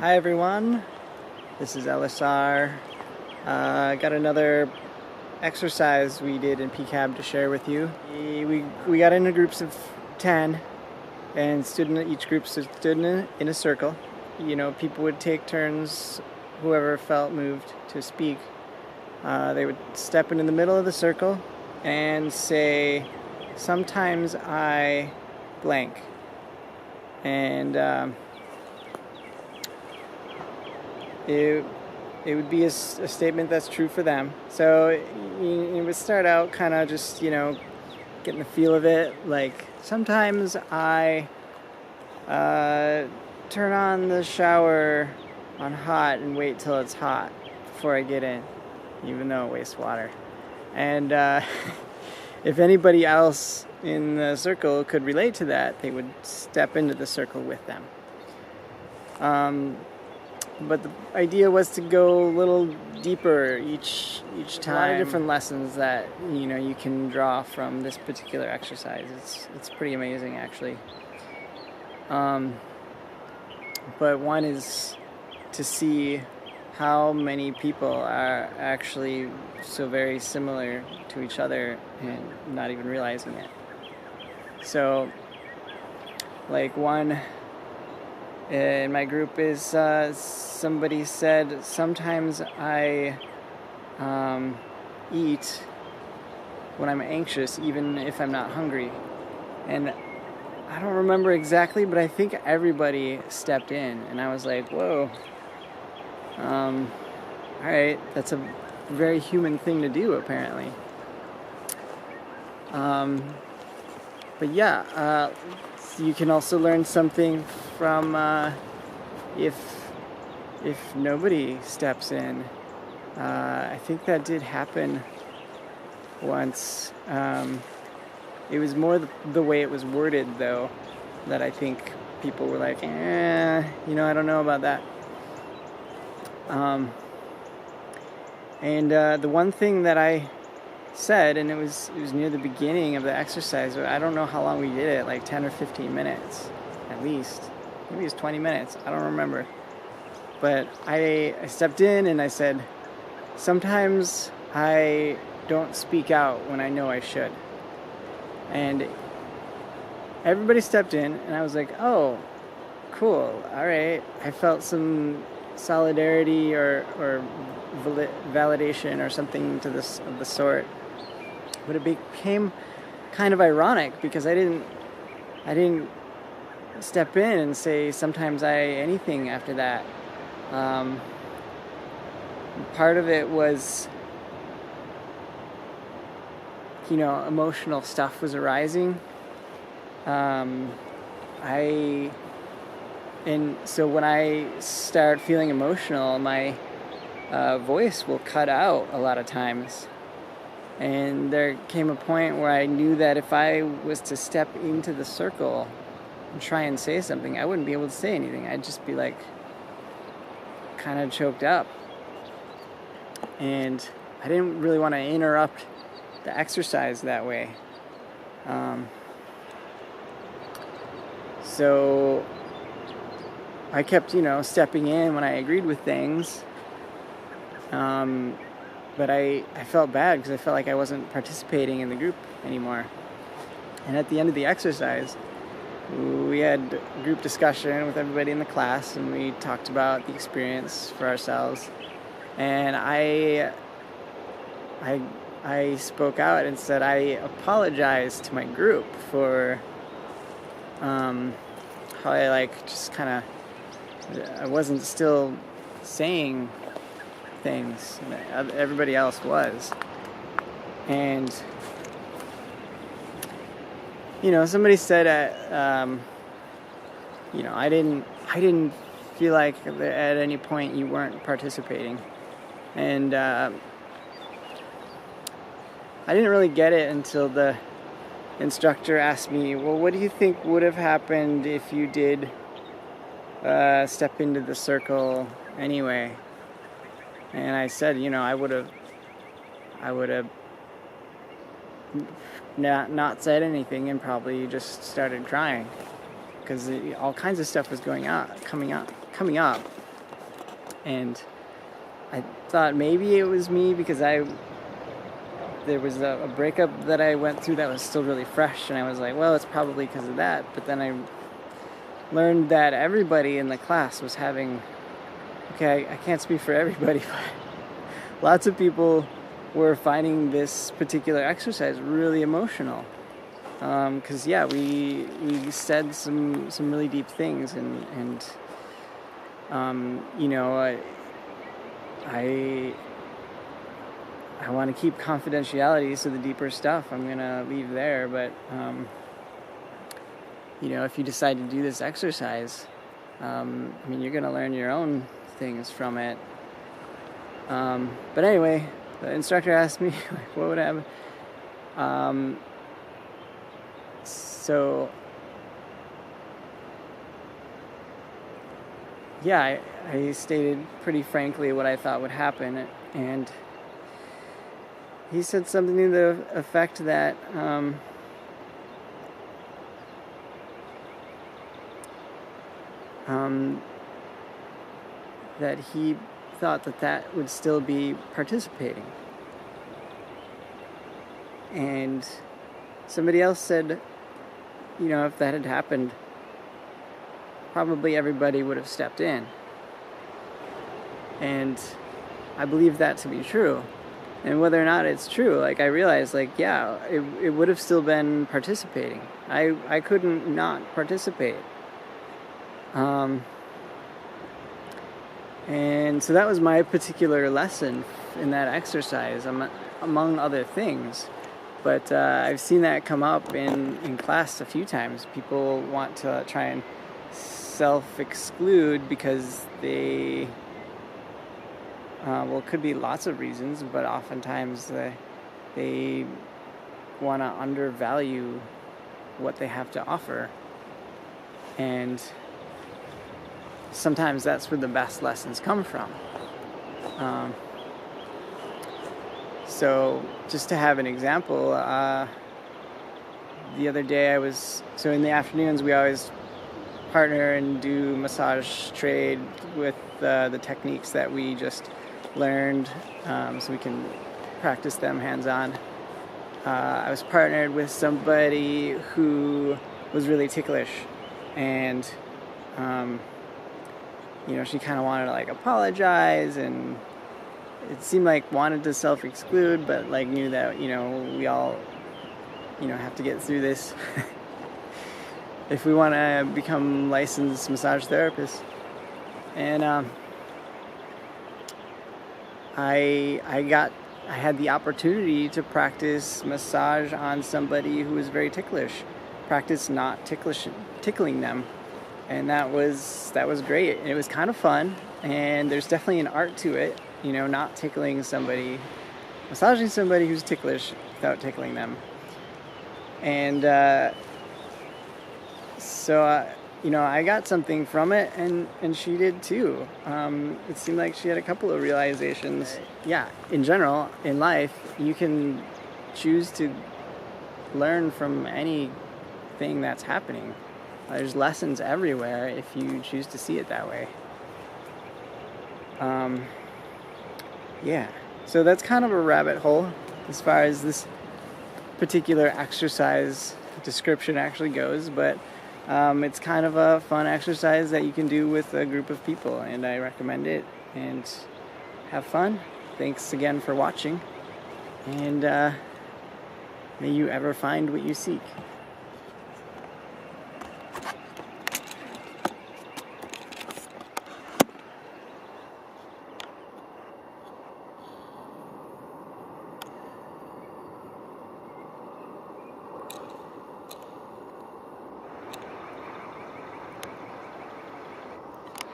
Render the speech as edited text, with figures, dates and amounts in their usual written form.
Hi everyone, this is LSR. Got another exercise we did in PCAB to share with you. We got into groups of 10 and each group stood in a circle. You know, people would take turns, whoever felt moved to speak. They would step into the middle of the circle and say, "Sometimes I blank." And it would be a statement that's true for them. So it would start out kind of just, getting the feel of it. Like, sometimes I turn on the shower on hot and wait till it's hot before I get in, even though it wastes water. And if anybody else in the circle could relate to that, they would step into the circle with them. But the idea was to go a little deeper each time. A lot of different lessons that you can draw from this particular exercise. It's pretty amazing, actually. But one is to see how many people are actually so very similar to each other and not even realizing it. So, like, one in my group is somebody said, "Sometimes I eat when I'm anxious, even if I'm not hungry." And I don't remember exactly, but I think everybody stepped in, and I was like, whoa. All right, that's a very human thing to do, apparently. But yeah, you can also learn something from if nobody steps in. I think that did happen once. It was more the way it was worded, though, that I think people were like, I don't know about that. And the one thing that I said, and it was near the beginning of the exercise, I don't know how long we did it, like 10 or 15 minutes at least. Maybe it was 20 minutes, I don't remember. But I stepped in and I said, "Sometimes I don't speak out when I know I should." And everybody stepped in, and I was like, oh, cool, all right. I felt some solidarity or validation or something of the sort. But it became kind of ironic because I didn't step in and say sometimes anything after that. Part of it was, emotional stuff was arising. And so when I start feeling emotional, my voice will cut out a lot of times. And there came a point where I knew that if I was to step into the circle and try and say something, I wouldn't be able to say anything. I'd just be like kind of choked up. And I didn't really want to interrupt the exercise that way. So I kept, stepping in when I agreed with things. But I felt bad because I felt like I wasn't participating in the group anymore. And at the end of the exercise, we had a group discussion with everybody in the class, and we talked about the experience for ourselves. And I spoke out and said I apologized to my group for how I I wasn't still saying things. Everybody else was. And somebody said I didn't feel like at any point you weren't participating. And I didn't really get it until the instructor asked me, well, what do you think would have happened if you did step into the circle anyway? And I said, I would have not said anything and probably just started crying because all kinds of stuff was coming up. And I thought maybe it was me because there was a breakup that I went through that was still really fresh, and I was like, well, it's probably because of that. But then I learned that everybody in the class was having, okay, I can't speak for everybody, but lots of people were finding this particular exercise really emotional. Because we said some really deep things, and I want to keep confidentiality, so the deeper stuff I'm gonna leave there. But if you decide to do this exercise, you're gonna learn your own things from it. But anyway, the instructor asked me like, what would happen. So yeah, I stated pretty frankly what I thought would happen, and he said something to the effect that that he thought that would still be participating. And somebody else said, if that had happened, probably everybody would have stepped in. And I believe that to be true. And whether or not it's true, I realized, it would have still been participating. I couldn't not participate. And so that was my particular lesson in that exercise, among other things. But I've seen that come up in class a few times. People want to try and self-exclude because they, it could be lots of reasons, but oftentimes they want to undervalue what they have to offer. And sometimes that's where the best lessons come from. So just to have an example, the other day so in the afternoons we always partner and do massage trade with the techniques that we just learned, so we can practice them hands-on. I was partnered with somebody who was really ticklish, and she kind of wanted to apologize, and it seemed like wanted to self-exclude, but knew that we all have to get through this if we want to become licensed massage therapists. And I had the opportunity to practice massage on somebody who was very ticklish, practice not tickling them, and that was great. And it was kind of fun, and there's definitely an art to it, not tickling somebody, massaging somebody who's ticklish without tickling them. And so I got something from it, and she did too. It seemed like she had a couple of realizations. Yeah, in general, in life, you can choose to learn from anything that's happening. There's lessons everywhere if you choose to see it that way. So that's kind of a rabbit hole as far as this particular exercise description actually goes, but it's kind of a fun exercise that you can do with a group of people, and I recommend it. And have fun. Thanks again for watching, and may you ever find what you seek.